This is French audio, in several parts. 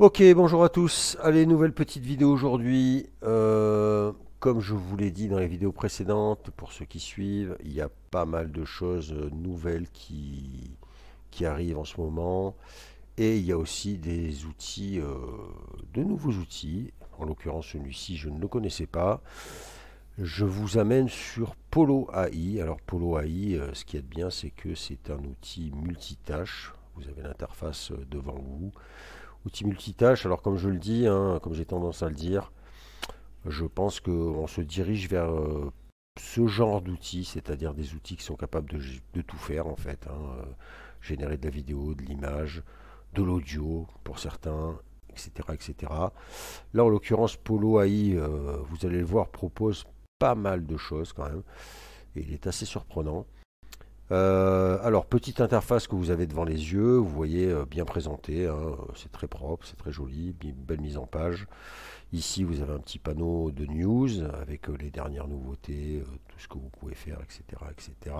Ok, bonjour à tous. Allez, nouvelle petite vidéo aujourd'hui. Comme je vous l'ai dit dans les vidéos précédentes, pour ceux qui suivent, il y a pas mal de choses nouvelles qui arrivent en ce moment. Et il y a aussi des outils, de nouveaux outils. En l'occurrence, celui-ci, je ne le connaissais pas. Je vous amène sur Polo AI. Alors, Polo AI, ce qui est bien, c'est que c'est un outil multitâche. Vous avez l'interface devant vous. Outil multitâche, alors comme je le dis, hein, comme j'ai tendance à le dire, je pense qu'on se dirige vers ce genre d'outils, c'est-à-dire des outils qui sont capables de tout faire en fait, hein, générer de la vidéo, de l'image, de l'audio pour certains, etc., etc. Là, en l'occurrence, Polo AI, vous allez le voir, propose pas mal de choses quand même, et il est assez surprenant. Alors, petite interface que vous avez devant les yeux, vous voyez bien présenté, hein, c'est très propre, c'est très joli, belle mise en page. Ici, vous avez un petit panneau de news avec les dernières nouveautés, tout ce que vous pouvez faire, etc. etc.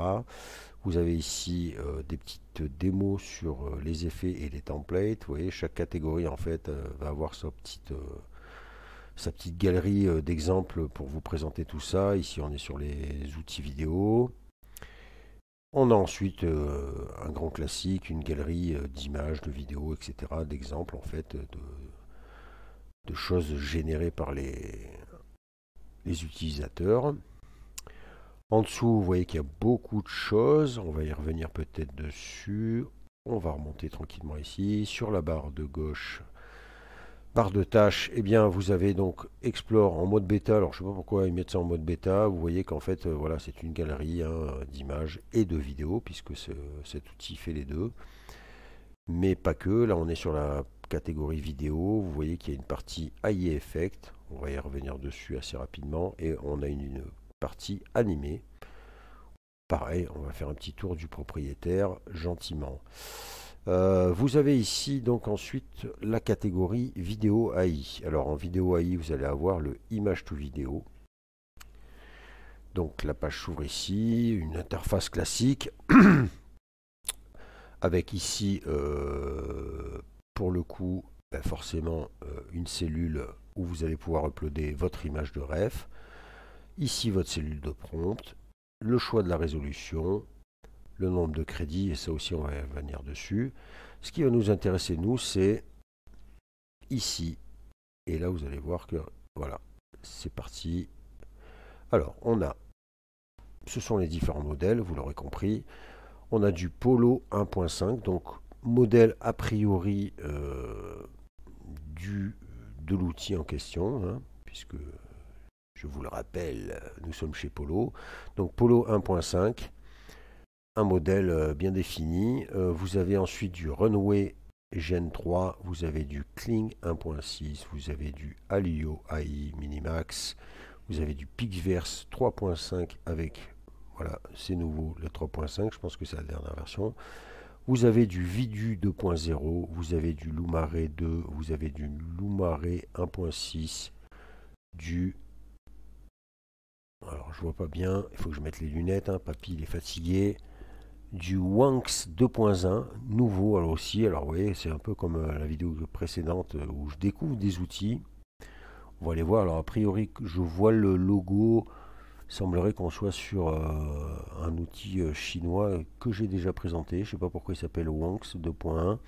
Vous avez ici des petites démos sur les effets et les templates. Vous voyez, chaque catégorie en fait va avoir sa petite galerie d'exemples pour vous présenter tout ça. Ici, on est sur les outils vidéo. On a ensuite un grand classique, une galerie d'images, de vidéos, etc., d'exemples en fait de choses générées par les utilisateurs. En dessous, vous voyez qu'il y a beaucoup de choses. On va y revenir peut-être dessus. On va remonter tranquillement ici. Sur la barre de gauche, barre de tâches, eh bien, vous avez donc Explore en mode bêta. Alors, je ne sais pas pourquoi ils mettent ça en mode bêta. Vous voyez qu'en fait, voilà, c'est une galerie hein, d'images et de vidéos, puisque cet outil fait les deux. Mais pas que. Là, on est sur la catégorie vidéo. Vous voyez qu'il y a une partie AI Effect. On va y revenir dessus assez rapidement. Et on a une partie animée. Pareil, on va faire un petit tour du propriétaire gentiment. Vous avez ici donc ensuite la catégorie vidéo AI. Alors en vidéo AI, vous allez avoir le image to vidéo. Donc la page s'ouvre ici, une interface classique avec ici pour le coup ben forcément une cellule où vous allez pouvoir uploader votre image de ref. Ici votre cellule de prompt, le choix de la résolution, le nombre de crédits, et ça aussi on va venir dessus. Ce qui va nous intéresser, nous, c'est ici. Et là, vous allez voir que, voilà, c'est parti. Alors, ce sont les différents modèles, vous l'aurez compris. On a du Polo 1.5, donc modèle a priori du, de l'outil en question, hein, puisque, je vous le rappelle, nous sommes chez Polo. Donc, Polo 1.5. Un modèle bien défini. Vous avez ensuite du Runway Gen 3, vous avez du Kling 1.6, vous avez du Alio AI Minimax, vous avez du Pixverse 3.5 avec, voilà, c'est nouveau, le 3.5, je pense que c'est la dernière version. Vous avez du Vidu 2.0, vous avez du Lumare 2, vous avez du Lumare 1.6, du... Alors je vois pas bien, il faut que je mette les lunettes, hein, papy il est fatigué. Du Wanks 2.1, nouveau alors aussi. Alors vous voyez, c'est un peu comme la vidéo précédente où je découvre des outils. On va aller voir. Alors a priori, je vois le logo. Il semblerait qu'on soit sur un outil chinois que j'ai déjà présenté. Je ne sais pas pourquoi il s'appelle Wanks 2.1.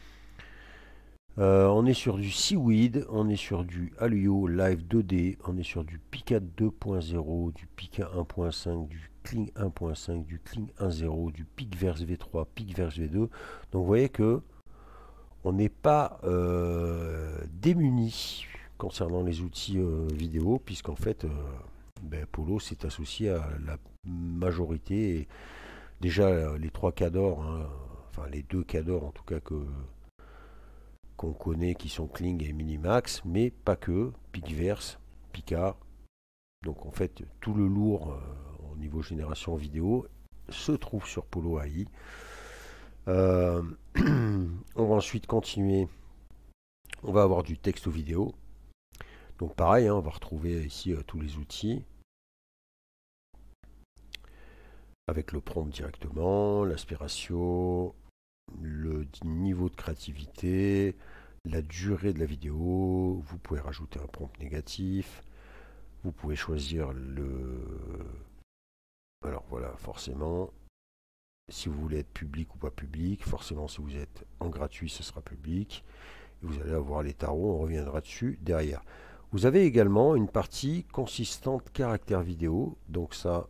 On est sur du Seaweed, on est sur du Alio Live 2D, on est sur du Pika 2.0, du Pika 1.5, du Kling 1.5, du Kling 1.0, du Picverse V3, Picverse V2. Donc vous voyez que on n'est pas démuni concernant les outils vidéo, puisqu'en fait ben, Polo s'est associé à la majorité, et déjà les trois cadors, hein, enfin les deux cadors en tout cas qu'on connaît qui sont Kling et Minimax, mais pas que, Picverse, Pika. Donc en fait, tout le lourd au niveau génération vidéo se trouve sur Polo AI. Euh, on va ensuite continuer. On va avoir du texte ou vidéo. Donc pareil, hein, on va retrouver ici tous les outils avec le prompt directement, l'aspiration, le niveau de créativité, la durée de la vidéo, vous pouvez rajouter un prompt négatif, vous pouvez choisir le... Alors voilà, forcément, si vous voulez être public ou pas public, forcément si vous êtes en gratuit, ce sera public. Et vous allez avoir les tarots, on reviendra dessus derrière. Vous avez également une partie consistante caractère vidéo, donc ça,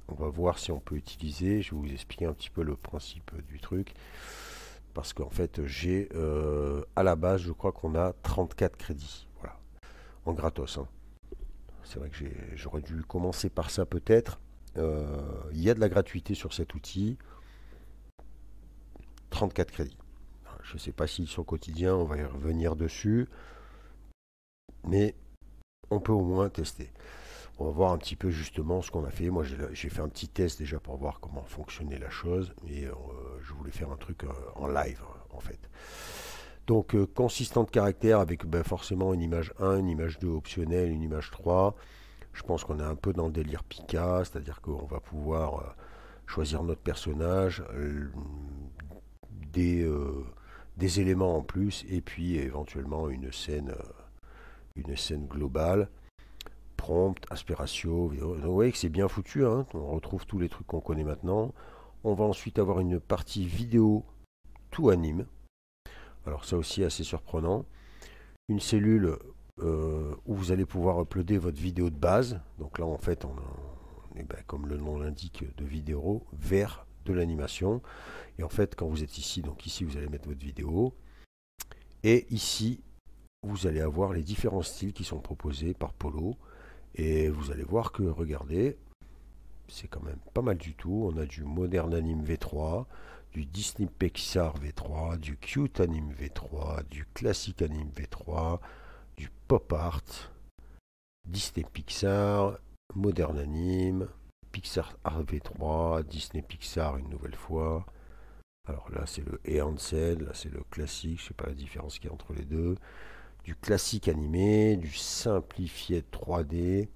on va voir si on peut utiliser. Je vais vous expliquer un petit peu le principe du truc. Parce qu'en fait, j'ai à la base, je crois qu'on a 34 crédits. Voilà, en gratos. Hein. C'est vrai que j'aurais dû commencer par ça peut-être. Il y a de la gratuité sur cet outil. 34 crédits. Je ne sais pas s'ils sont quotidiens, on va y revenir dessus. Mais on peut au moins tester. On va voir un petit peu justement ce qu'on a fait. Moi, j'ai fait un petit test déjà pour voir comment fonctionnait la chose. Et je voulais faire un truc en live, en fait. Donc, consistant de caractère avec forcément une image 1, une image 2 optionnelle, une image 3. Je pense qu'on est un peu dans le délire Pika, c'est-à-dire qu'on va pouvoir choisir notre personnage, des éléments en plus, et puis éventuellement une scène globale. Prompt, aspiratio, vidéo. Donc vous voyez que c'est bien foutu, hein. On retrouve tous les trucs qu'on connaît maintenant. On va ensuite avoir une partie vidéo tout anime. Alors ça aussi assez surprenant. Une cellule où vous allez pouvoir uploader votre vidéo de base. Donc là en fait on est comme le nom l'indique de vidéo vers de l'animation. Et en fait quand vous êtes ici, donc ici vous allez mettre votre vidéo. Et ici vous allez avoir les différents styles qui sont proposés par Polo. Et vous allez voir que, regardez, c'est quand même pas mal du tout. On a du Modern Anime V3, du Disney Pixar V3, du Cute Anime V3, du Classic Anime V3, du Pop Art, Disney Pixar, Modern Anime, Pixar Art V3, Disney Pixar une nouvelle fois. Alors là, c'est le Enhanced, là c'est le classique, je sais pas la différence qu'il y a entre les deux. Du classique animé, du simplifié 3D.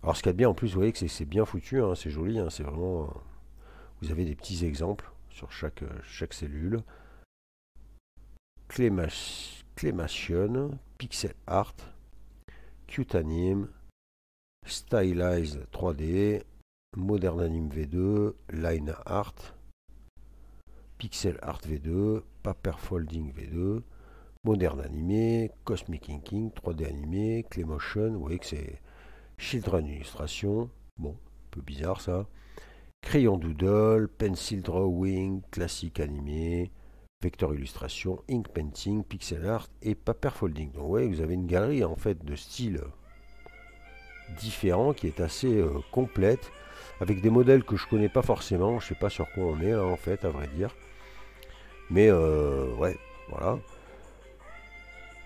Alors ce qu'il y a de bien en plus, vous voyez que c'est bien foutu, hein, c'est joli, hein, c'est vraiment... vous avez des petits exemples sur chaque cellule. Clémation, Pixel Art, Cute Anime, Stylized 3D, Modern Anime V2, Line Art, Pixel Art V2, Paper Folding V2, Modern Animé, Cosmic Inking, 3D animé, Claymotion, vous voyez que c'est Children Illustration, bon, un peu bizarre ça. Crayon Doodle, Pencil Drawing, Classique Animé, Vector Illustration, Ink Painting, Pixel Art et Paper Folding. Donc vous voyez, vous avez une galerie en fait de styles différents qui est assez complète, avec des modèles que je connais pas forcément, je sais pas sur quoi on est là en fait, à vrai dire. Mais ouais, voilà.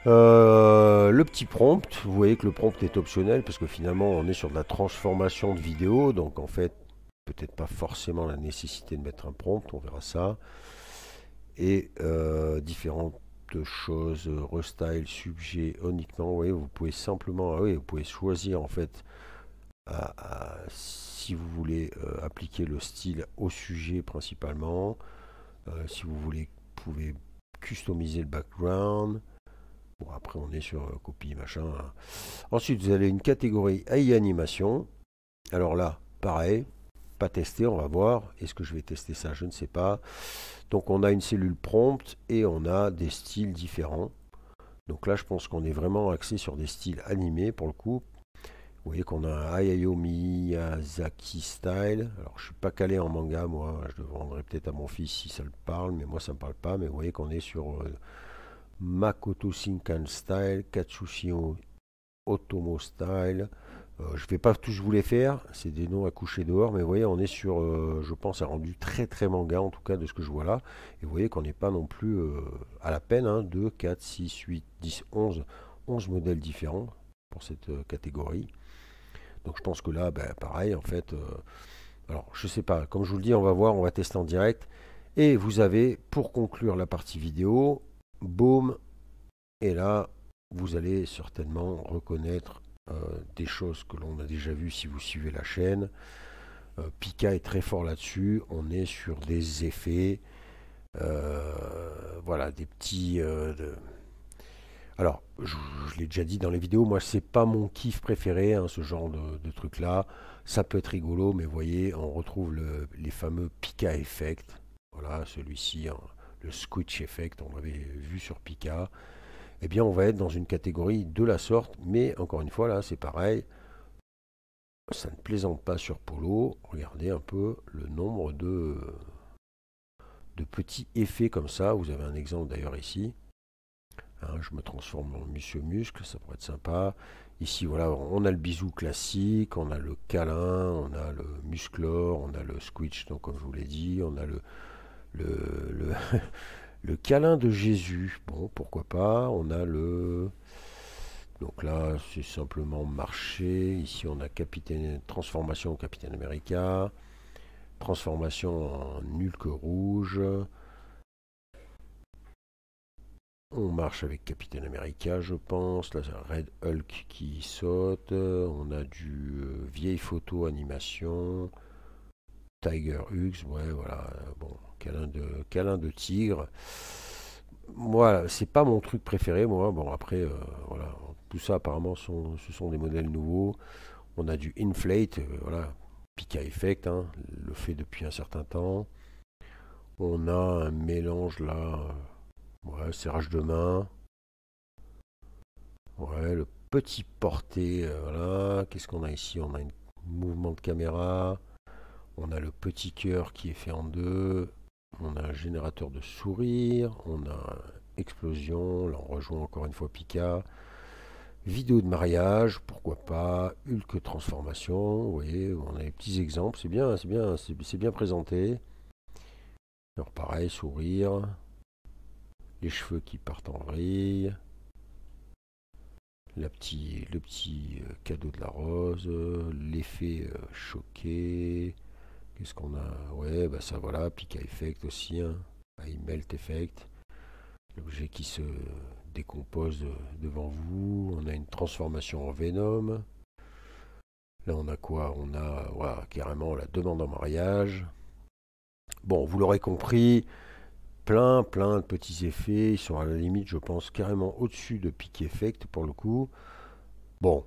Le petit prompt, vous voyez que le prompt est optionnel parce que finalement on est sur de la transformation de vidéo, donc en fait peut-être pas forcément la nécessité de mettre un prompt, on verra ça. Et différentes choses, restyle, sujet, uniquement, vous voyez, vous pouvez simplement, oui, vous pouvez choisir en fait si vous voulez appliquer le style au sujet principalement, si vous voulez, vous pouvez customiser le background. Bon, après, on est sur copie, machin. Hein. Ensuite, vous avez une catégorie AI animation. Alors là, pareil, pas testé, on va voir. Est-ce que je vais tester ça? Je ne sais pas. Donc, on a une cellule prompt et on a des styles différents. Donc là, je pense qu'on est vraiment axé sur des styles animés pour le coup. Vous voyez qu'on a un Hayao Miyazaki style. Alors, je suis pas calé en manga, moi. Je le vendrai peut-être à mon fils si ça le parle, mais moi, ça me parle pas. Mais vous voyez qu'on est sur... Makoto Shinkan Style, Katsushio Otomo Style. Je ne vais pas tous vous les faire, c'est des noms à coucher dehors, mais vous voyez, on est sur, je pense, un rendu très très manga, en tout cas de ce que je vois là. Et vous voyez qu'on n'est pas non plus à la peine, hein, 2, 4, 6, 8, 10, 11 modèles différents pour cette catégorie. Donc je pense que là, ben, pareil, en fait, alors je sais pas, comme je vous le dis, on va voir, on va tester en direct. Et vous avez, pour conclure la partie vidéo, boum, et là vous allez certainement reconnaître des choses que l'on a déjà vues si vous suivez la chaîne. Pika est très fort là-dessus, on est sur des effets, voilà, des petits Alors, je l'ai déjà dit dans les vidéos, moi c'est pas mon kiff préféré, hein, ce genre de truc là. Ça peut être rigolo, mais vous voyez, on retrouve les fameux Pika Effect. Voilà, celui-ci, hein, le Squitch Effect, on l'avait vu sur Pika. Eh bien, on va être dans une catégorie de la sorte, mais encore une fois, là, c'est pareil. Ça ne plaisante pas sur Polo. Regardez un peu le nombre de petits effets comme ça. Vous avez un exemple d'ailleurs ici. Hein, je me transforme en Monsieur Muscle, ça pourrait être sympa. Ici, voilà, on a le bisou classique, on a le câlin, on a le musclor, on a le squitch, donc comme je vous l'ai dit, on a le, le câlin de Jésus. Bon, pourquoi pas. On a le... Donc là, c'est simplement marcher. Ici, on a transformation en Capitaine America, transformation en Hulk rouge. On marche avec Capitaine America, je pense. Là, c'est Red Hulk qui saute. On a du vieille photo animation. Tiger Hughes, ouais, voilà. Bon, câlin de tigre. Moi, c'est pas mon truc préféré, moi. Bon, après, voilà. Tout ça, apparemment, ce sont des modèles nouveaux. On a du Inflate, voilà. Pika Effect, hein, le fait depuis un certain temps. On a un mélange là. Ouais, serrage de main. Ouais, le petit porté, voilà. Qu'est-ce qu'on a ici? On a un mouvement de caméra. On a le petit cœur qui est fait en deux. On a un générateur de sourire. On a explosion. Là, on rejoint encore une fois Pika. Vidéo de mariage, pourquoi pas. Hulk transformation. Vous voyez, on a des petits exemples. C'est bien, c'est bien présenté. Alors pareil, sourire. Les cheveux qui partent en vrille. Le petit cadeau de la rose, l'effet choqué. Qu'est-ce qu'on a? Ouais, bah ça voilà, Pika Effect aussi, hein. Melt Effect. L'objet qui se décompose devant vous. On a une transformation en Venom. Là, on a quoi? On a voilà, carrément la demande en mariage. Bon, vous l'aurez compris, plein de petits effets. Ils sont à la limite, je pense, carrément au-dessus de Peak Effect pour le coup. Bon,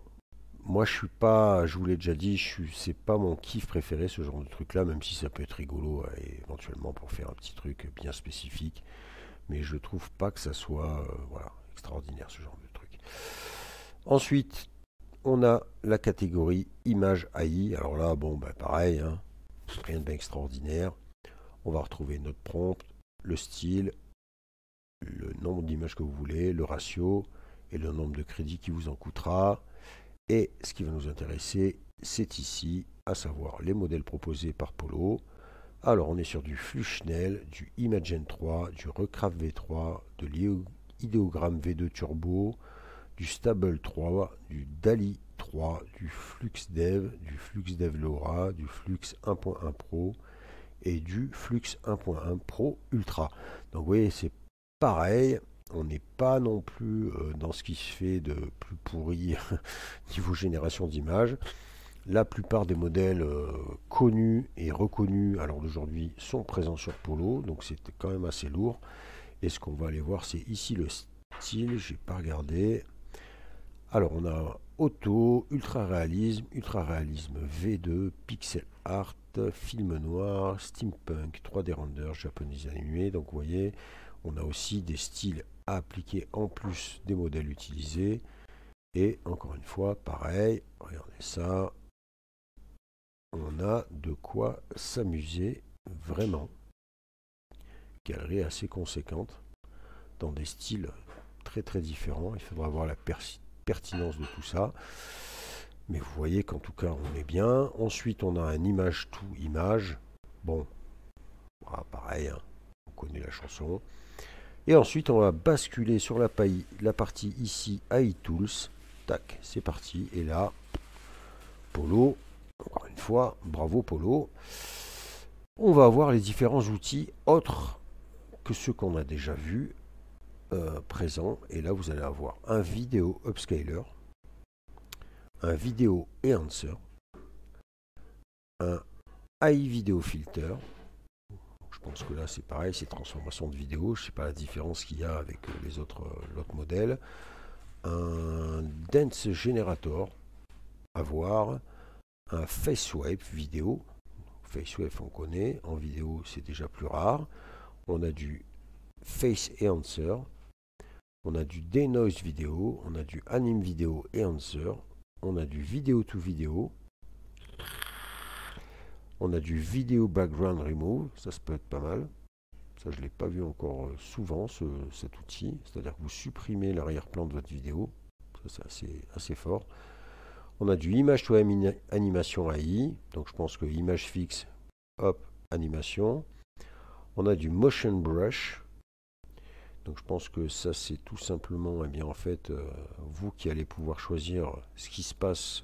moi je suis pas, je vous l'ai déjà dit, c'est pas mon kiff préféré ce genre de truc là, même si ça peut être rigolo éventuellement pour faire un petit truc bien spécifique, mais je trouve pas que ça soit voilà, extraordinaire ce genre de truc. Ensuite, on a la catégorie image AI. Alors là, bon, bah pareil, hein, rien de bien extraordinaire. On va retrouver notre prompt, le style, le nombre d'images que vous voulez, le ratio et le nombre de crédits qui vous en coûtera. Et ce qui va nous intéresser, c'est ici, à savoir les modèles proposés par Polo. Alors, on est sur du Fluxnel, du Imagen 3, du Recraft V3, de l'Ideogram V2 Turbo, du Stable 3, du Dali 3, du FluxDev, du FluxDev LoRa, du Flux 1.1 Pro et du Flux 1.1 Pro Ultra. Donc, vous voyez, c'est pareil. On n'est pas non plus dans ce qui se fait de plus pourri niveau génération d'images. La plupart des modèles connus et reconnus à l'heure d'aujourd'hui sont présents sur Polo, donc c'est quand même assez lourd. Et ce qu'on va aller voir, c'est ici le style, j'ai pas regardé. Alors on a auto, ultra réalisme V2, pixel art, film noir, steampunk, 3D render, japonais animé. Donc vous voyez, on a aussi des styles à appliquer en plus des modèles utilisés. Et encore une fois, pareil, regardez ça. On a de quoi s'amuser vraiment. Galerie assez conséquente, dans des styles très différents. Il faudra voir la pertinence de tout ça. Mais vous voyez qu'en tout cas, on est bien. Ensuite, on a un image to image. Bon, voilà, pareil, hein, on connaît la chanson. Et ensuite, on va basculer sur la partie ici, AI Tools. Tac, c'est parti. Et là, Polo, encore une fois, bravo Polo. On va avoir les différents outils autres que ceux qu'on a déjà vus présents. Et là, vous allez avoir un vidéo upscaler, un vidéo enhancer, un AI video filter. Je pense que là, c'est pareil, c'est transformation de vidéo. Je ne sais pas la différence qu'il y a avec l'autre modèle. un Dance Generator à voir, un FaceWave vidéo. FaceWave on connaît, en vidéo c'est déjà plus rare. On a du Face et Answer, on a du Denoise vidéo, on a du Anime vidéo et Answer, on a du vidéo to vidéo, on a du vidéo background remove, ça peut être pas mal. Ça je ne l'ai pas vu encore souvent cet outil, c'est-à-dire que vous supprimez l'arrière-plan de votre vidéo, ça c'est assez fort. On a du image to animation AI, donc je pense que image fixe, hop, animation. On a du motion brush, donc je pense que ça c'est tout simplement, eh bien en fait, vous qui allez pouvoir choisir ce qui se passe.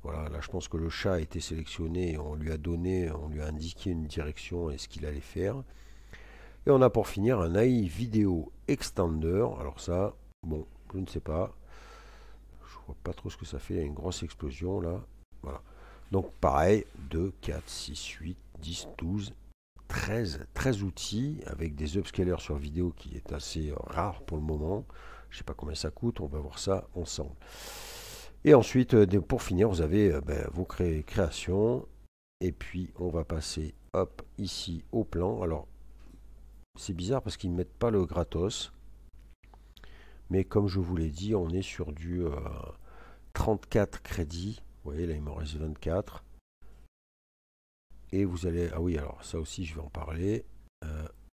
Voilà, là je pense que le chat a été sélectionné, on lui a donné, on lui a indiqué une direction et ce qu'il allait faire. Et on a pour finir un AI vidéo extender, alors ça, bon, je ne sais pas. Je vois pas trop ce que ça fait, il y a une grosse explosion là. Voilà. Donc pareil, 2, 4, 6, 8, 10, 12, 13 outils avec des upscalers sur vidéo qui est assez rare pour le moment. Je ne sais pas combien ça coûte, on va voir ça ensemble. Et ensuite, pour finir, vous avez vos créations. Et puis on va passer hop ici au plan. Alors c'est bizarre parce qu'ils ne mettent pas le gratos. Mais comme je vous l'ai dit, on est sur du 34 crédits. Vous voyez, là, il m'en reste 24. Et vous allez... Ah oui, alors ça aussi, je vais en parler.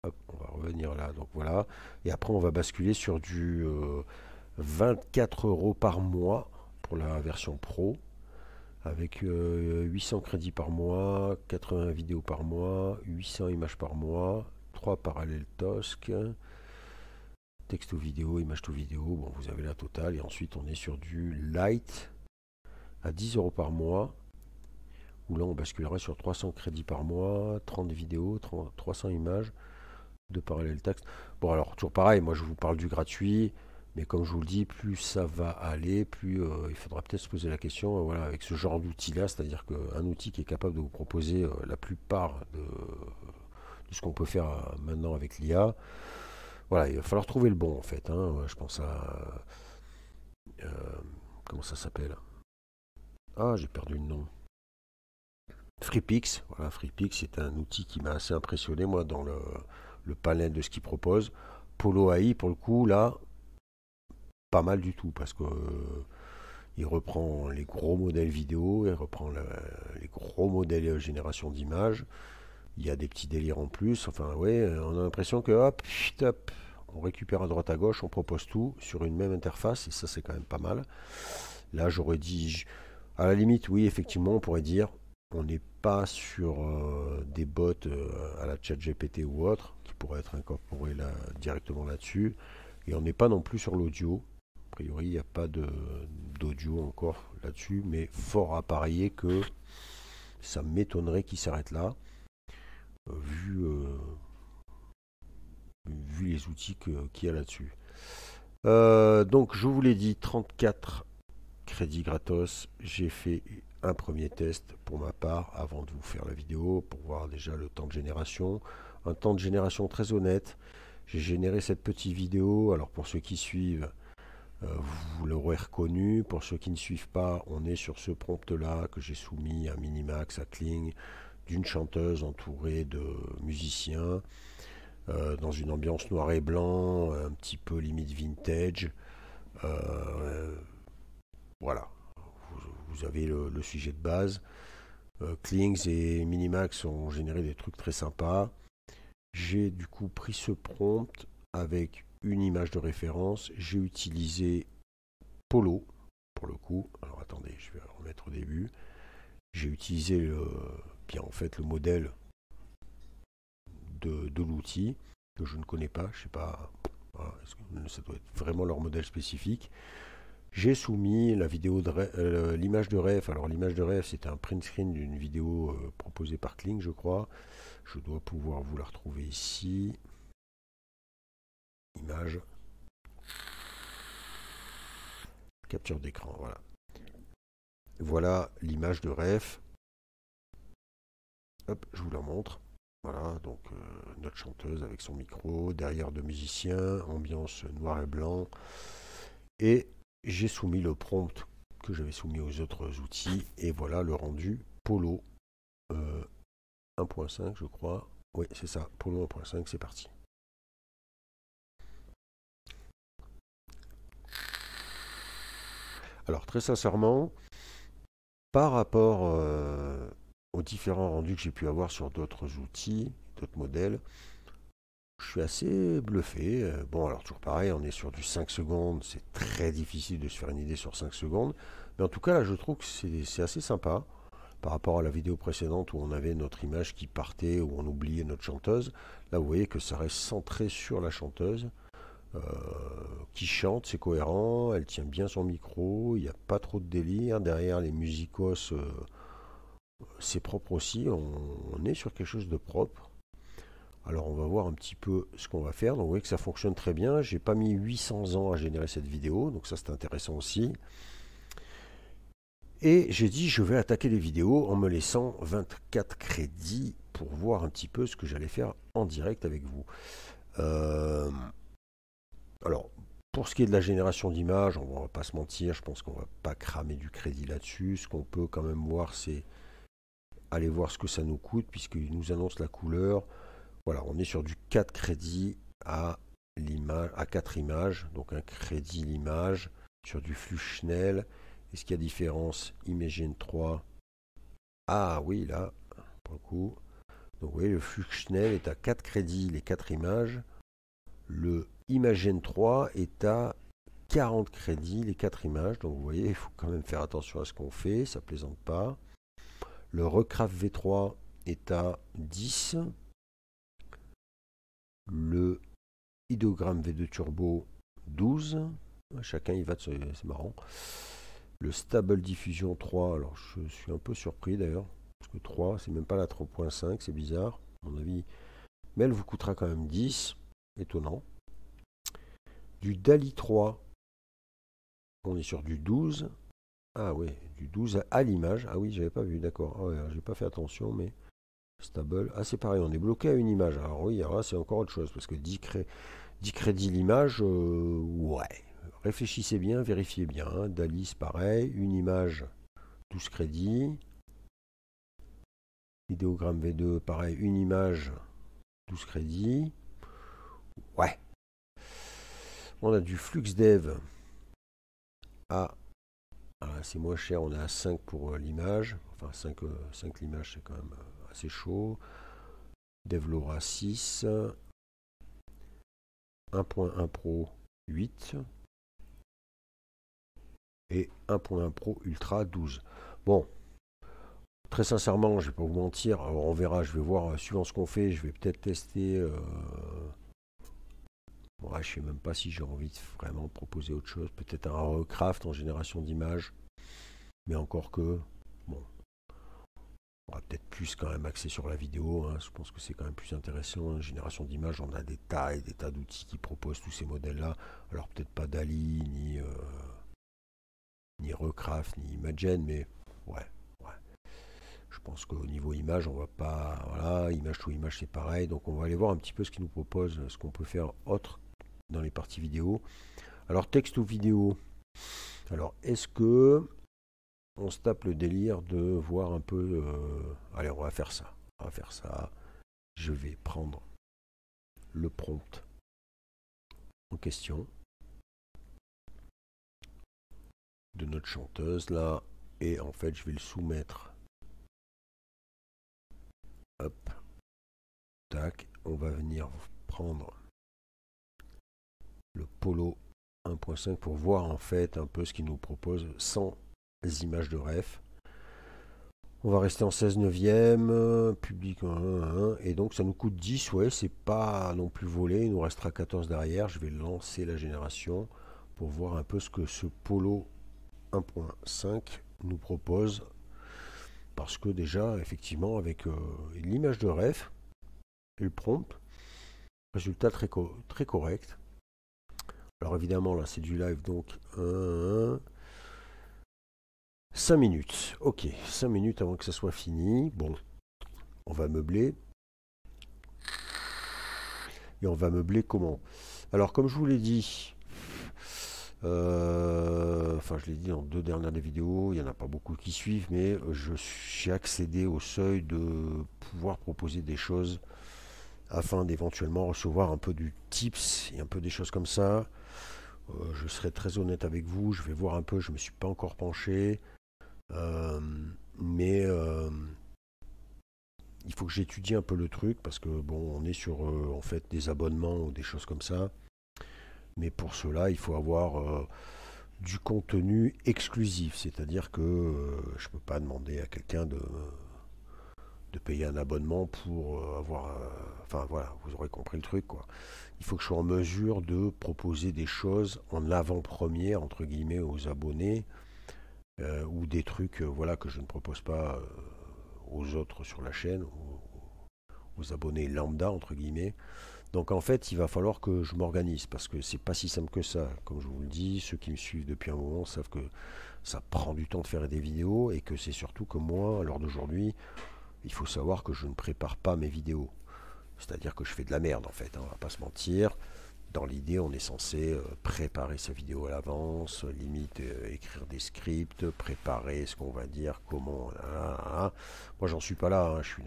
Hop, on va revenir là. Donc voilà. Et après, on va basculer sur du 24 € par mois pour la version Pro. Avec 800 crédits par mois, 80 vidéos par mois, 800 images par mois, 3 parallèles Tosc. Texte ou vidéo, image to vidéo, bon vous avez la totale et ensuite on est sur du light à 10 € par mois où là on basculerait sur 300 crédits par mois, 30 vidéos, 300 images de parallèle texte. Bon alors toujours pareil, moi je vous parle du gratuit, mais comme je vous le dis, plus ça va aller, plus il faudra peut-être se poser la question, voilà, avec ce genre d'outil là, c'est-à-dire qu'un outil qui est capable de vous proposer la plupart de ce qu'on peut faire maintenant avec l'IA. Voilà, il va falloir trouver le bon en fait. Hein. Je pense à... comment ça s'appelle? Ah, j'ai perdu le nom. FreePix. Voilà, FreePix, c'est un outil qui m'a assez impressionné, moi, dans le panel de ce qu'il propose. Polo AI, pour le coup, là, pas mal du tout, parce que il reprend les gros modèles vidéo, il reprend les gros modèles génération d'images. Il y a des petits délires en plus. Enfin, ouais, on a l'impression que hop, hop, on récupère à droite à gauche, on propose tout sur une même interface, et ça, c'est quand même pas mal. Là, j'aurais dit, à la limite, oui, effectivement, on pourrait dire, on n'est pas sur des bots à la ChatGPT ou autre, qui pourraient être incorporés là, directement là-dessus, et on n'est pas non plus sur l'audio. A priori, il n'y a pas d'audio encore là-dessus, mais fort à parier que ça m'étonnerait qu'il s'arrête là, vu, vu les outils qu'il y a là-dessus. Donc, je vous l'ai dit, 34 crédits gratos. J'ai fait un premier test pour ma part avant de vous faire la vidéo pour voir déjà le temps de génération. Un temps de génération très honnête. J'ai généré cette petite vidéo. Alors pour ceux qui suivent, vous l'aurez reconnu. Pour ceux qui ne suivent pas, on est sur ce prompt là que j'ai soumis à Minimax, à Kling, d'une chanteuse entourée de musiciens dans une ambiance noir et blanc, un petit peu limite vintage. Voilà, vous avez le sujet de base. Klings et Minimax ont généré des trucs très sympas. J'ai du coup pris ce prompt avec une image de référence. J'ai utilisé Polo pour le coup. Alors attendez, je vais remettre au début. J'ai utilisé bien en fait le modèle de l'outil que je ne connais pas. Je sais pas. Voilà, ça doit être vraiment leur modèle spécifique. J'ai soumis la vidéo l'image de ref. Alors l'image de ref, c'était un print screen d'une vidéo proposée par Kling, je crois. Je dois pouvoir vous la retrouver ici. Image. Capture d'écran, voilà. Voilà l'image de ref. Hop, je vous la montre. Voilà, donc notre chanteuse avec son micro, derrière deux musiciens, ambiance noir et blanc. Et j'ai soumis le prompt que j'avais soumis aux autres outils. Et voilà le rendu Polo 1.5, je crois. Oui, c'est ça, Polo 1.5, c'est parti. Alors, très sincèrement, par rapport aux différents rendus que j'ai pu avoir sur d'autres outils, d'autres modèles, je suis assez bluffé. Bon, alors toujours pareil, on est sur du 5 secondes, c'est très difficile de se faire une idée sur 5 secondes. Mais en tout cas, là, je trouve que c'est assez sympa par rapport à la vidéo précédente où on avait notre image qui partait, où on oubliait notre chanteuse. Là, vous voyez que ça reste centré sur la chanteuse euh, qui chante, c'est cohérent, elle tient bien son micro, il n'y a pas trop de délire. Derrière les musicos, c'est propre aussi, on est sur quelque chose de propre. Alors on va voir un petit peu ce qu'on va faire. Donc vous voyez que ça fonctionne très bien. J'ai pas mis 800 ans à générer cette vidéo, donc ça c'est intéressant aussi. Et j'ai dit je vais attaquer les vidéos en me laissant 24 crédits pour voir un petit peu ce que j'allais faire en direct avec vous. Euh, alors pour ce qui est de la génération d'images, on va pas se mentir, je pense qu'on va pas cramer du crédit là-dessus. Ce qu'on peut quand même voir, c'est aller voir ce que ça nous coûte puisqu'il nous annonce la couleur. Voilà, on est sur du 4 crédits à l'image, à 4 images, donc un crédit l'image sur du flux Schnell. Est-ce qu'il y a différence Imagen 3? Ah oui, là, pour le coup. Donc vous voyez, le flux Schnell est à 4 crédits les 4 images. Le Imagen 3 est à 40 crédits les 4 images. Donc vous voyez, il faut quand même faire attention à ce qu'on fait, ça plaisante pas. Le Recraft V3 est à 10. Le Ideogramme V2 Turbo 12. Chacun y va, c'est marrant. Le Stable Diffusion 3, alors je suis un peu surpris d'ailleurs, parce que 3, c'est même pas la 3.5, c'est bizarre, à mon avis. Mais elle vous coûtera quand même 10, étonnant. Du DALI 3, on est sur du 12. Ah oui, du 12 à l'image. Ah oui, j'avais pas vu, d'accord. Ah ouais, j'ai pas fait attention, mais Stable. Ah, c'est pareil, on est bloqué à une image. Alors oui, alors là, c'est encore autre chose, parce que 10 crédits l'image, ouais. Réfléchissez bien, vérifiez bien. Hein. Dali, c'est pareil. Une image, 12 crédits. Idéogramme V2, pareil. Une image, 12 crédits. Ouais. On a du FluxDev à... Ah, c'est moins cher, on est à 5 pour l'image. Enfin, 5 l'image, c'est quand même assez chaud. Devlora 6. 1.1 Pro 8. Et 1.1 Pro Ultra 12. Bon, très sincèrement, je ne vais pas vous mentir, alors on verra, je vais voir, suivant ce qu'on fait, je vais peut-être tester. Bon, je ne sais même pas si j'ai envie de vraiment proposer autre chose. Peut-être un Recraft en génération d'images. Mais encore que, bon, on va peut-être plus quand même axer sur la vidéo. Hein. Je pense que c'est quand même plus intéressant. Hein. Génération d'images, on a des tas d'outils qui proposent tous ces modèles-là. Alors peut-être pas Dali, ni Recraft, ni Imagen, mais ouais. Je pense qu'au niveau image, on va pas. Voilà, image to image, c'est pareil. Donc on va aller voir un petit peu ce qu'ils nous proposent, ce qu'on peut faire autre dans les parties vidéo. Alors texte ou vidéo. Alors est-ce que on se tape le délire de voir un peu. Allez, on va faire ça. On va faire ça. Je vais prendre le prompt en question de notre chanteuse là. Et en fait, je vais le soumettre. Hop. Tac. On va venir prendre le Polo 1.5 pour voir en fait un peu ce qu'il nous propose sans images de ref. On va rester en 16 neuvième, public 1, et donc ça nous coûte 10, ouais, c'est pas non plus volé, il nous restera 14 derrière. Je vais lancer la génération pour voir un peu ce que ce Polo 1.5 nous propose. Parce que déjà, effectivement, avec l'image de ref et le prompt, résultat très correct. Alors évidemment, là, c'est du live, donc 5 minutes. Ok, 5 minutes avant que ça soit fini. Bon, on va meubler. Et on va meubler comment? Alors, comme je vous l'ai dit, Enfin, je l'ai dit dans 2 dernières vidéos, il n'y en a pas beaucoup qui suivent, mais j'ai accédé au seuil de pouvoir proposer des choses afin d'éventuellement recevoir un peu du tips et un peu des choses comme ça. Je serai très honnête avec vous, je vais voir un peu, je ne me suis pas encore penché, euh, mais il faut que j'étudie un peu le truc parce que bon, on est sur en fait des abonnements ou des choses comme ça. Mais pour cela, il faut avoir du contenu exclusif, c'est-à-dire que je ne peux pas demander à quelqu'un de payer un abonnement pour avoir... enfin voilà, vous aurez compris le truc quoi. Il faut que je sois en mesure de proposer des choses en avant-première, entre guillemets, aux abonnés, ou des trucs voilà, que je ne propose pas aux autres sur la chaîne, aux abonnés lambda, entre guillemets. Donc en fait, il va falloir que je m'organise parce que c'est pas si simple que ça. Comme je vous le dis, ceux qui me suivent depuis un moment savent que ça prend du temps de faire des vidéos et que c'est surtout que moi, à l'heure d'aujourd'hui, il faut savoir que je ne prépare pas mes vidéos. C'est-à-dire que je fais de la merde en fait, hein, on va pas se mentir. Dans l'idée, on est censé préparer sa vidéo à l'avance, limite écrire des scripts, préparer ce qu'on va dire, comment. Moi, j'en suis pas là. Hein. Je suis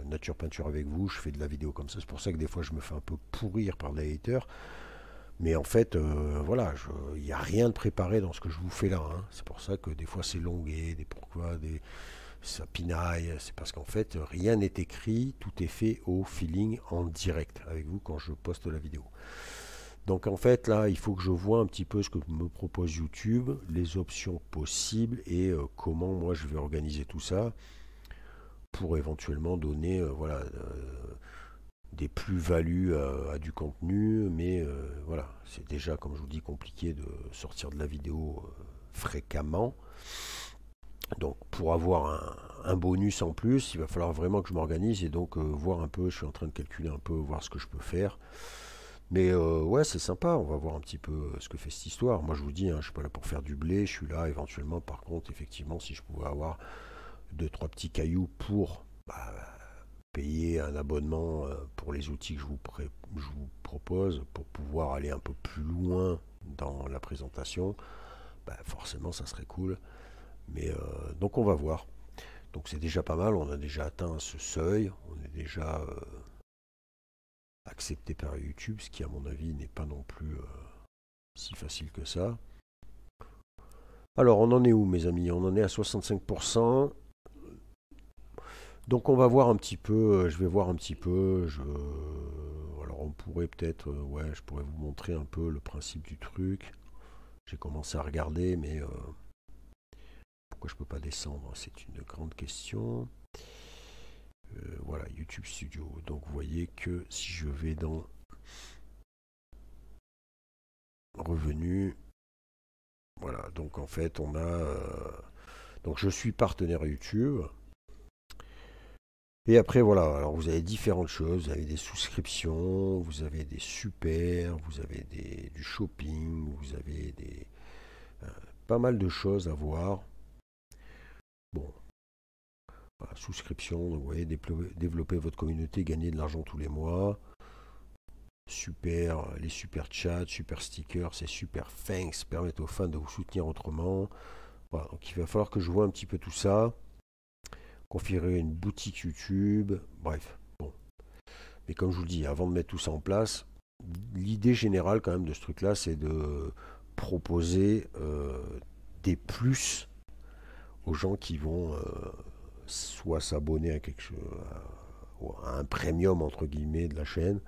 nature peinture avec vous. Je fais de la vidéo comme ça. C'est pour ça que des fois, je me fais un peu pourrir par les haters. Mais en fait, voilà, il n'y a rien de préparé dans ce que je vous fais là. Hein. C'est pour ça que des fois, c'est longué, des pourquoi, ça pinaille. C'est parce qu'en fait, rien n'est écrit. Tout est fait au feeling en direct avec vous quand je poste la vidéo. Donc en fait là, il faut que je vois un petit peu ce que me propose YouTube, les options possibles et comment moi je vais organiser tout ça pour éventuellement donner voilà, des plus-values à du contenu. Mais voilà, c'est déjà comme je vous dis compliqué de sortir de la vidéo fréquemment. Donc pour avoir un bonus en plus, il va falloir vraiment que je m'organise et donc voir un peu, je suis en train de calculer un peu, voir ce que je peux faire. Mais ouais, c'est sympa, on va voir un petit peu ce que fait cette histoire. Moi, je vous dis, hein, je suis pas là pour faire du blé, je suis là éventuellement, par contre, effectivement, si je pouvais avoir deux, trois petits cailloux pour payer un abonnement pour les outils que je vous propose, pour pouvoir aller un peu plus loin dans la présentation, forcément, ça serait cool. Mais donc, on va voir. Donc, c'est déjà pas mal, on a déjà atteint ce seuil, on est déjà accepté par YouTube, ce qui, à mon avis, n'est pas non plus si facile que ça. Alors, on en est où, mes amis? On en est à 65%. Donc, on va voir un petit peu. Je vais voir un petit peu. Alors, on pourrait peut-être. Ouais, je pourrais vous montrer un peu le principe du truc. J'ai commencé à regarder, mais pourquoi je peux pas descendre? C'est une grande question. Voilà, YouTube Studio. Donc, vous voyez que si je vais dans Revenus. Voilà, donc en fait, on a. Donc, je suis partenaire YouTube. Et après, voilà, alors vous avez différentes choses. Vous avez des souscriptions, vous avez des super, vous avez du shopping, vous avez pas mal de choses à voir. Bon, voilà, souscription, donc vous voyez, développer votre communauté, gagner de l'argent tous les mois. Super, les super chats, super stickers, c'est super thanks, permettent aux fans de vous soutenir autrement. Voilà, donc il va falloir que je vois un petit peu tout ça. Configurer une boutique YouTube, bref, bon. Mais comme je vous le dis, avant de mettre tout ça en place, l'idée générale quand même de ce truc-là, c'est de proposer des plus aux gens qui vont soit s'abonner à quelque chose, à un premium entre guillemets de la chaîne,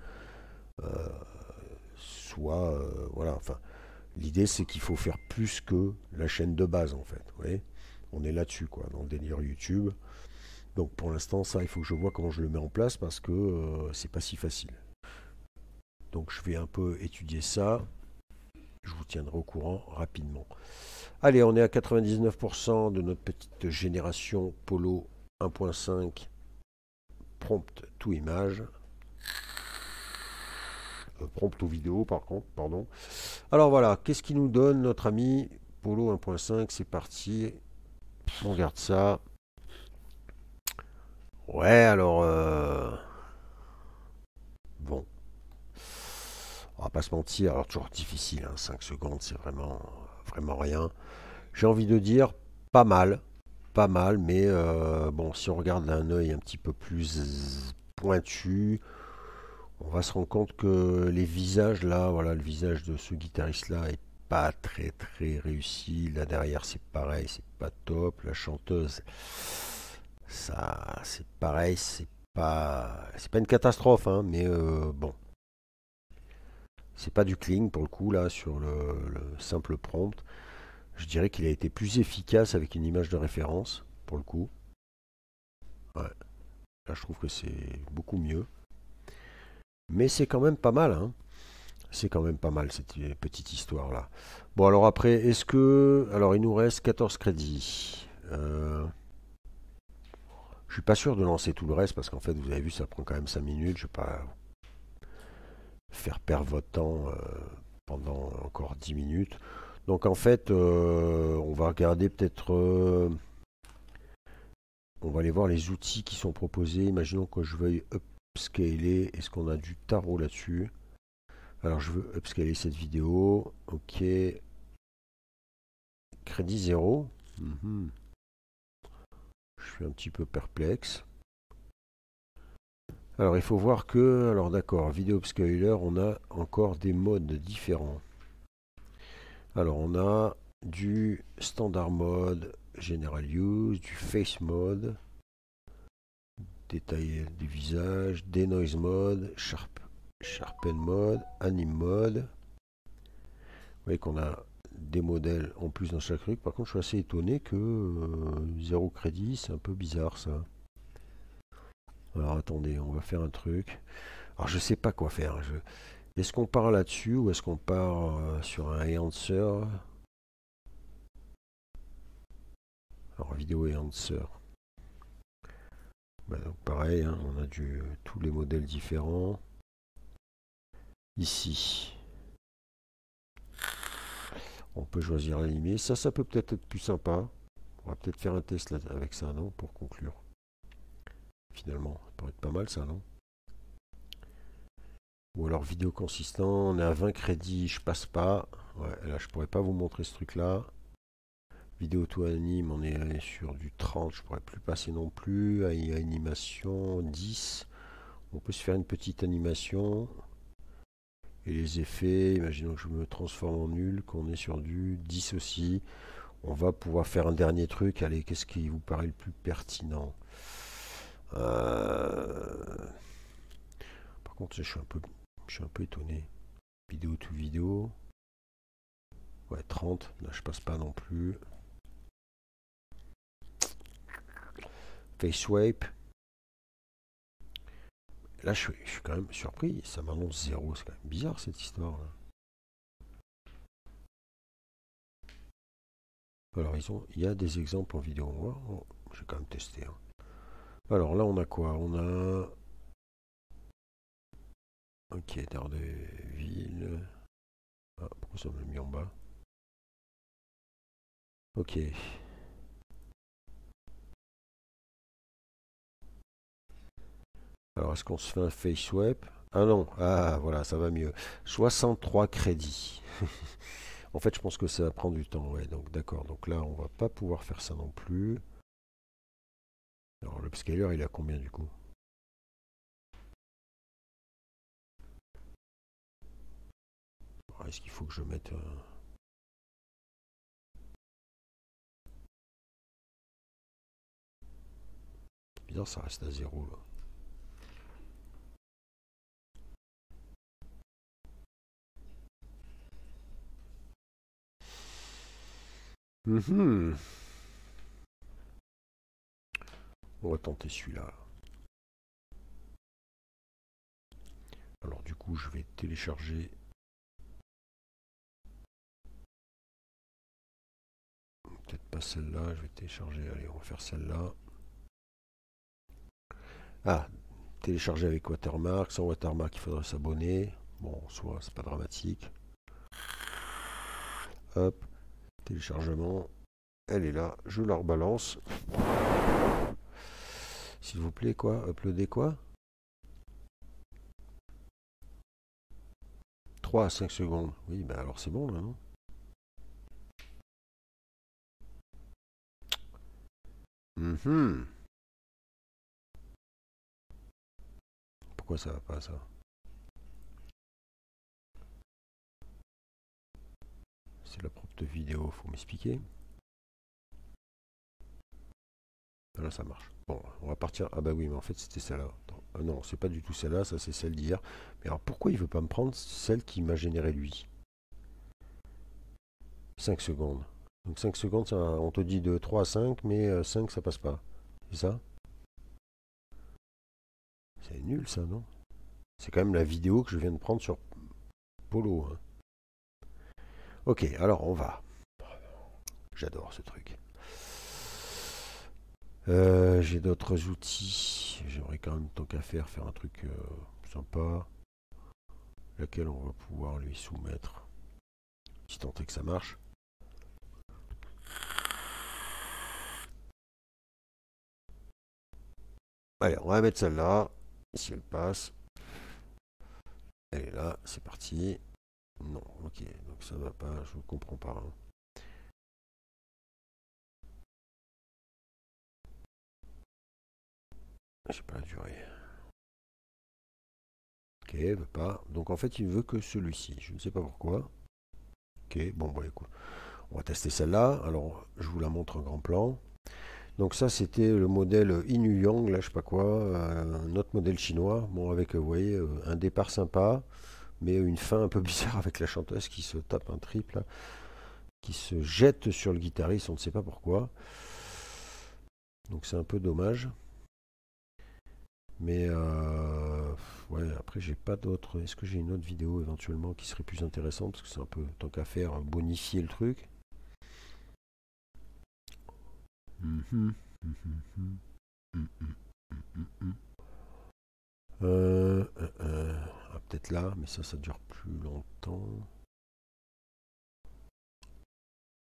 euh, soit voilà. Enfin, l'idée c'est qu'il faut faire plus que la chaîne de base en fait. Vous voyez, on est là-dessus quoi, dans le délire YouTube. Donc pour l'instant, ça, il faut que je vois comment je le mets en place parce que c'est pas si facile. Donc je vais un peu étudier ça. Je vous tiendrai au courant rapidement. Allez, on est à 99% de notre petite génération Polo 1.5 prompt to image. Prompt to vidéo par contre, pardon. Alors voilà, qu'est-ce qui nous donne notre ami Polo 1.5? C'est parti. On regarde ça. Ouais, alors... bon. On va pas se mentir. Alors toujours difficile, hein, 5 secondes, c'est vraiment rien. J'ai envie de dire pas mal, pas mal, mais bon, si on regarde d'un œil un petit peu plus pointu, on va se rendre compte que les visages là, voilà, le visage de ce guitariste là est pas très réussi. Là derrière c'est pareil, c'est pas top. La chanteuse, ça c'est pareil, c'est pas une catastrophe, hein, mais bon, c'est pas du clean pour le coup là sur le simple prompt. Je dirais qu'il a été plus efficace avec une image de référence pour le coup. Ouais, là je trouve que c'est beaucoup mieux. Mais c'est quand même pas mal, hein. C'est quand même pas mal cette petite histoire là. Bon alors après, est-ce que... Alors il nous reste 14 crédits. Je suis pas sûr de lancer tout le reste parce qu'en fait vous avez vu ça prend quand même 5 minutes. Je vais pas faire perdre votre temps pendant encore 10 minutes. Donc en fait on va regarder peut-être... on va aller voir les outils qui sont proposés. Imaginons que je veuille upscaler. Est-ce qu'on a du tarot là-dessus? Alors je veux upscaler cette vidéo. Ok. Crédit 0. Je suis un petit peu perplexe. Alors il faut voir que, alors d'accord, vidéo upscaler, on a encore des modes différents. Alors on a du standard mode, general use, du face mode, détail du visage, denoise mode, sharpen mode, anim mode. Vous voyez qu'on a des modèles en plus dans chaque truc. Par contre, je suis assez étonné que 0 crédit, c'est un peu bizarre ça. Alors attendez, on va faire un truc. Alors je sais pas quoi faire. Est-ce qu'on part là-dessus ou est-ce qu'on part sur un enhancer? Alors vidéo enhancer. Bah, donc pareil, hein, on a tous les modèles différents. Ici, on peut choisir l'animé. Ça peut peut-être être plus sympa. On va peut-être faire un test là, avec ça, non? Pour conclure. Finalement, ça pourrait être pas mal ça, non? Ou alors vidéo consistant, on est à 20 crédits, je passe pas. Ouais, là je pourrais pas vous montrer ce truc là. Vidéo tout anime, on est sur du 30, je pourrais plus passer non plus. Animation 10. On peut se faire une petite animation. Et les effets, imaginons que je me transforme en nul, qu'on est sur du 10 aussi. On va pouvoir faire un dernier truc. Allez, qu'est-ce qui vous paraît le plus pertinent? Par contre, je suis un peu étonné. Vidéo to vidéo. Ouais, 30. Là, je passe pas non plus. Face swipe. Là, je suis quand même surpris. Ça m'annonce 0. C'est quand même bizarre cette histoire là. Alors, il y a des exemples en vidéo. Oh, je vais quand même tester, hein. Alors là, on a quoi? On a... Ok, Daredevil. Ah, pourquoi ça m'a mis en bas? Ok. Alors, est-ce qu'on se fait un face swap? Ah non, ah voilà, ça va mieux. 63 crédits. En fait, je pense que ça va prendre du temps, ouais, donc d'accord. Donc là, on va pas pouvoir faire ça non plus. Alors, l'upscaler, il a combien du coup? Est-ce qu'il faut que je mette... Bizarre, ça reste à 0 là. On va tenter celui-là. Alors du coup, je vais télécharger. Peut-être pas celle-là, je vais télécharger. Allez, on va faire celle-là. Ah, télécharger avec watermark. Sans watermark, il faudra s'abonner. Bon, soit c'est pas dramatique. Hop, téléchargement. Elle est là, je la rebalance. S'il vous plaît, quoi? Uploader quoi? 3 à 5 secondes. Oui, ben alors c'est bon là, non? Mhm. Pourquoi ça va pas ça? C'est la propre vidéo, faut m'expliquer. Là ça marche. Bon, on va partir. Ah bah oui, mais en fait c'était celle-là. Ah non, c'est pas du tout celle-là, ça c'est celle d'hier. Mais alors pourquoi il veut pas me prendre celle qui m'a généré lui? 5 secondes. Donc 5 secondes, on te dit de 3 à 5, mais 5 ça passe pas. C'est ça? C'est nul ça, non? C'est quand même la vidéo que je viens de prendre sur Polo, hein. Ok, alors on va. J'adore ce truc. J'ai d'autres outils. J'aimerais quand même, tant qu'à faire un truc sympa. Laquelle on va pouvoir lui soumettre. Si tant est que ça marche. Allez, on va mettre celle-là. Si elle passe. Elle est là, c'est parti. Non, ok, donc ça va pas, je comprends pas, hein. J'ai pas la durée. Ok, il veut pas. Donc en fait, il veut que celui-ci. Je ne sais pas pourquoi. Ok, bon, bah écoute. On va tester celle-là. Alors, je vous la montre en grand plan. Donc ça, c'était le modèle Inu Yang, là, je sais pas quoi. Un autre modèle chinois. Bon, avec, vous voyez, un départ sympa, mais une fin un peu bizarre avec la chanteuse qui se tape un triple, là, qui se jette sur le guitariste, on ne sait pas pourquoi. Donc c'est un peu dommage. Mais ouais, après j'ai pas d'autres. Est-ce que j'ai une autre vidéo éventuellement qui serait plus intéressante? Parce que c'est un peu, tant qu'à faire, bonifier le truc. Mhm, mhm, mhm, mhm, mhm, mhm. Ah, peut-être là, mais ça dure plus longtemps.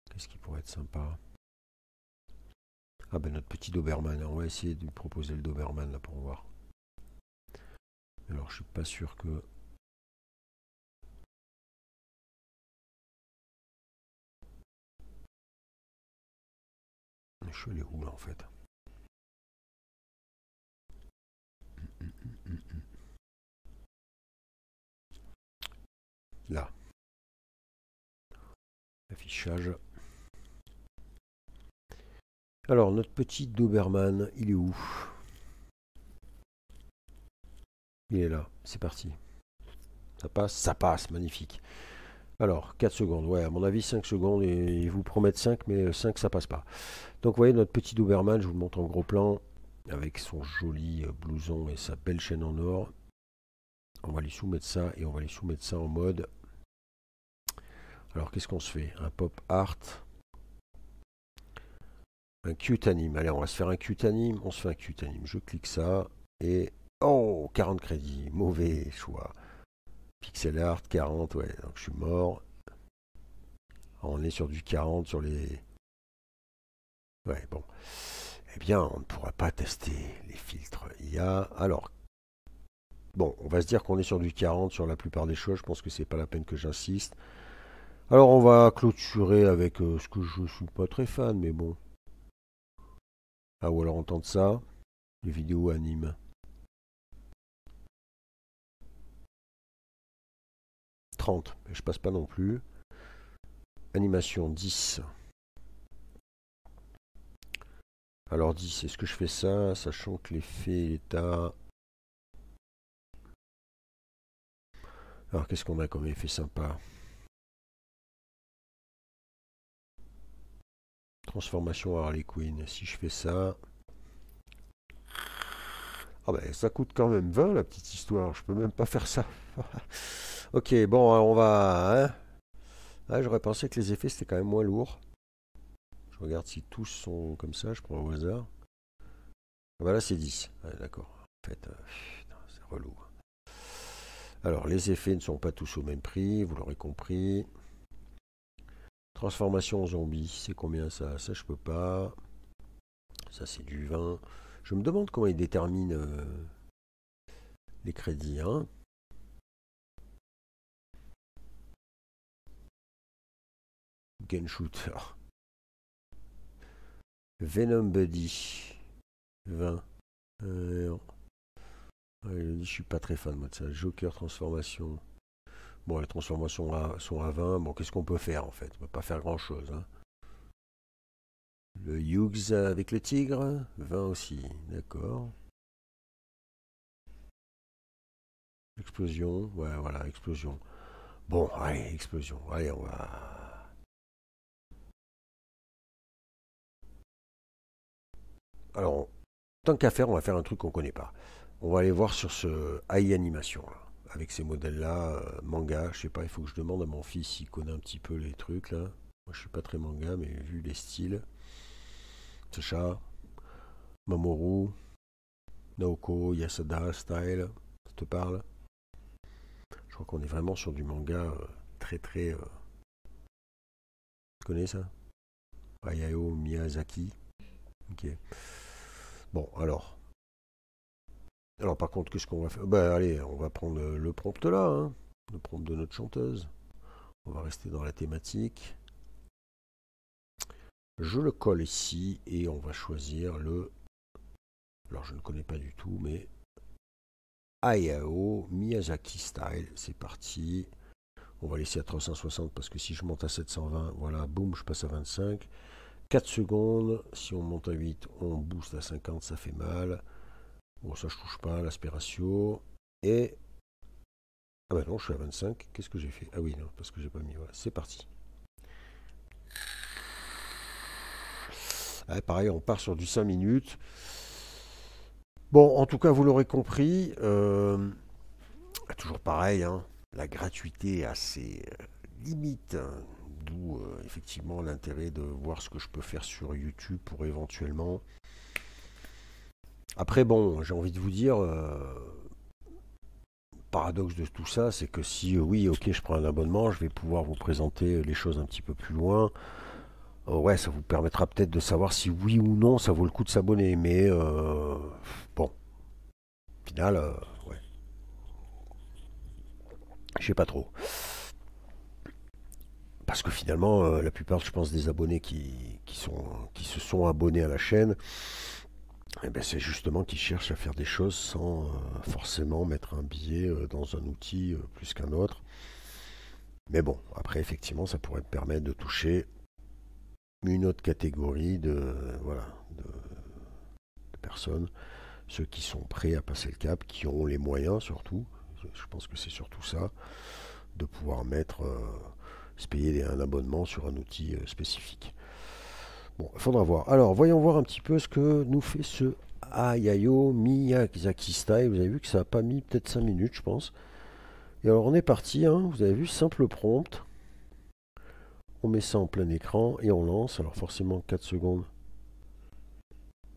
Qu'est-ce qui pourrait être sympa? Ah ben notre petit Doberman, on va essayer de lui proposer le Doberman là pour voir. Alors je suis pas sûr que... Je suis allé où là en fait? Là, affichage. Alors notre petit Doberman, il est où? Il est là, c'est parti. Ça passe, magnifique. Alors, 4 secondes, ouais, à mon avis 5 secondes, et ils vous promettent 5, mais 5 ça passe pas. Donc vous voyez notre petit Doberman, je vous le montre en gros plan, avec son joli blouson et sa belle chaîne en or. On va lui soumettre ça, et on va lui soumettre ça en mode... Alors qu'est-ce qu'on se fait? Un pop art, un cute anime. Allez, on va se faire un cute anime, on se fait un cute anime. Je clique ça, et... Oh, 40 crédits, mauvais choix. Pixel art, 40, ouais, donc je suis mort. On est sur du 40 sur les... Ouais, bon. Eh bien, on ne pourra pas tester les filtres IA. Alors, bon, on va se dire qu'on est sur du 40 sur la plupart des choses. Je pense que c'est pas la peine que j'insiste. Alors, on va clôturer avec ce que je suis pas très fan, mais bon. Ah, ou alors on tente ça. Les vidéos anime. 30, mais je passe pas non plus. Animation 10. Alors 10, est-ce que je fais ça, sachant que l'effet est à... Alors qu'est-ce qu'on a comme effet sympa? Transformation Harley Quinn. Si je fais ça... Ah ben ça coûte quand même 20 la petite histoire. Je peux même pas faire ça. Ok, bon, on va... Hein. Ah, j'aurais pensé que les effets c'était quand même moins lourd. Je regarde si tous sont comme ça, je prends au hasard. Ah bah là c'est 10. Ouais, d'accord. En fait, putain, c'est relou. Alors les effets ne sont pas tous au même prix, vous l'aurez compris. Transformation en zombie, c'est combien ça? Ça je peux pas. Ça c'est du 20. Je me demande comment ils déterminent les crédits, hein. Gun Shooter. Venom Buddy. 20. Non. Ouais, je suis pas très fan moi de ça. Joker transformation. Bon, les transformations sont à 20. Bon, qu'est-ce qu'on peut faire en fait? On peut pas faire grand chose. Hein. Le Hughes avec le tigre. 20 aussi. D'accord. Explosion. Ouais, voilà, explosion. Bon, allez, explosion. Allez, on va. Alors, tant qu'à faire, on va faire un truc qu'on connaît pas. On va aller voir sur ce AI Animation là. Avec ces modèles-là, manga, je sais pas, il faut que je demande à mon fils s'il connaît un petit peu les trucs là. Moi je suis pas très manga, mais vu les styles. Sacha, Mamoru, Naoko, Yasada, Style, ça te parle? Je crois qu'on est vraiment sur du manga très très. Tu connais ça? Hayao Miyazaki. Ok. Bon, alors. Alors par contre, qu'est-ce qu'on va faire? Bah allez, on va prendre le prompt là, hein. Le prompt de notre chanteuse. On va rester dans la thématique. Je le colle ici et on va choisir le... Alors je ne connais pas du tout, mais Hayao Miyazaki Style. C'est parti. On va laisser à 360 parce que si je monte à 720, voilà, boum, je passe à 25. 4 secondes. Si on monte à 8, on booste à 50, ça fait mal. Bon, ça je touche pas, l'aspiration. Et... Ah bah non, je suis à 25. Qu'est-ce que j'ai fait? Ah oui, non, parce que j'ai pas mis. Voilà, c'est parti. Ah, pareil, on part sur du 5 minutes. Bon, en tout cas, vous l'aurez compris, toujours pareil, hein, la gratuité a ses limites, hein, d'où effectivement l'intérêt de voir ce que je peux faire sur YouTube pour éventuellement. Après, bon, j'ai envie de vous dire, paradoxe de tout ça, c'est que si oui, ok, je prends un abonnement, je vais pouvoir vous présenter les choses un petit peu plus loin. Ouais, ça vous permettra peut-être de savoir si oui ou non ça vaut le coup de s'abonner, mais bon, au final, ouais, je sais pas trop. Parce que finalement, la plupart, je pense, des abonnés qui se sont abonnés à la chaîne, eh ben, c'est justement qu'ils cherchent à faire des choses sans forcément mettre un billet dans un outil plus qu'un autre. Mais bon, après, effectivement, ça pourrait me permettre de toucher une autre catégorie voilà, de personnes, ceux qui sont prêts à passer le cap, qui ont les moyens surtout. Je pense que c'est surtout ça, de pouvoir se payer un abonnement sur un outil spécifique. Bon, il faudra voir. Alors, voyons voir un petit peu ce que nous fait ce Hayao Miyazaki Style. Vous avez vu que ça n'a pas mis peut-être 5 minutes, je pense. Et alors, on est parti, hein. Vous avez vu, simple prompt. On met ça en plein écran et on lance. Alors, forcément, 4 secondes.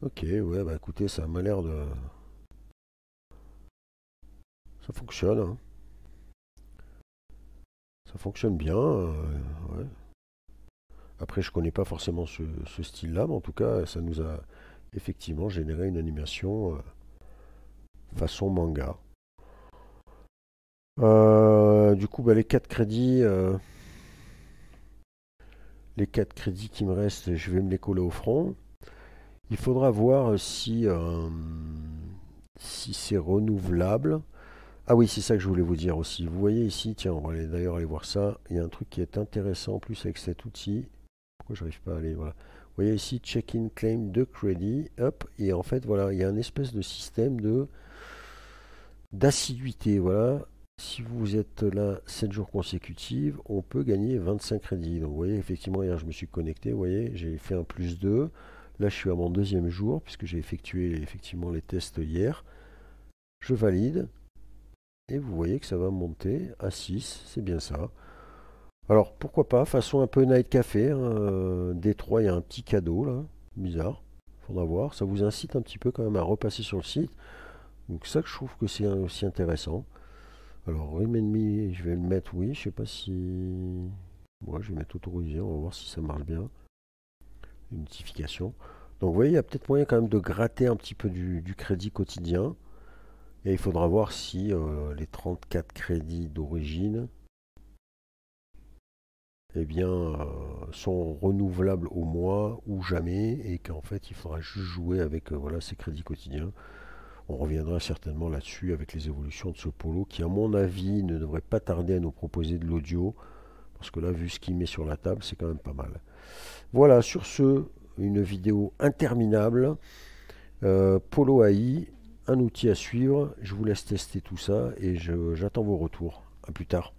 Ok, ouais, bah écoutez, ça m'a l'air de... Ça fonctionne, hein. Ça fonctionne bien. Ouais. Après, je connais pas forcément ce style-là, mais en tout cas, ça nous a effectivement généré une animation façon manga. Du coup, bah, les 4 crédits qui me restent, je vais me les coller au front. Il faudra voir si c'est renouvelable. Ah oui, c'est ça que je voulais vous dire aussi. Vous voyez ici, tiens, on va d'ailleurs aller voir ça. Il y a un truc qui est intéressant en plus avec cet outil. Pourquoi je n'arrive pas à aller, voilà. Vous voyez ici, check-in claim de crédit. Hop, et en fait, voilà, il y a un espèce de système d'assiduité. Voilà. Si vous êtes là 7 jours consécutifs, on peut gagner 25 crédits. Donc vous voyez, effectivement, hier je me suis connecté, vous voyez, j'ai fait un plus 2. Là je suis à mon deuxième jour, puisque j'ai effectué effectivement les tests hier. Je valide. Et vous voyez que ça va monter à 6, c'est bien ça. Alors pourquoi pas, façon un peu night café, hein, Détroit, il y a un petit cadeau là, bizarre. Faudra voir, ça vous incite un petit peu quand même à repasser sur le site. Donc ça que je trouve que c'est aussi intéressant. Alors, Remain je vais le mettre oui. Je sais pas si. Moi, je vais mettre autorisé. On va voir si ça marche bien. Les notifications. Donc, vous voyez, il y a peut-être moyen quand même de gratter un petit peu du crédit quotidien. Et il faudra voir si les 34 crédits d'origine eh bien, sont renouvelables au mois ou jamais, et qu'en fait il faudra juste jouer avec voilà, ces crédits quotidiens. On reviendra certainement là-dessus avec les évolutions de ce Polo qui, à mon avis, ne devrait pas tarder à nous proposer de l'audio, parce que là, vu ce qu'il met sur la table, c'est quand même pas mal. Voilà, sur ce, une vidéo interminable. Polo AI, un outil à suivre. Je vous laisse tester tout ça et j'attends vos retours. A plus tard.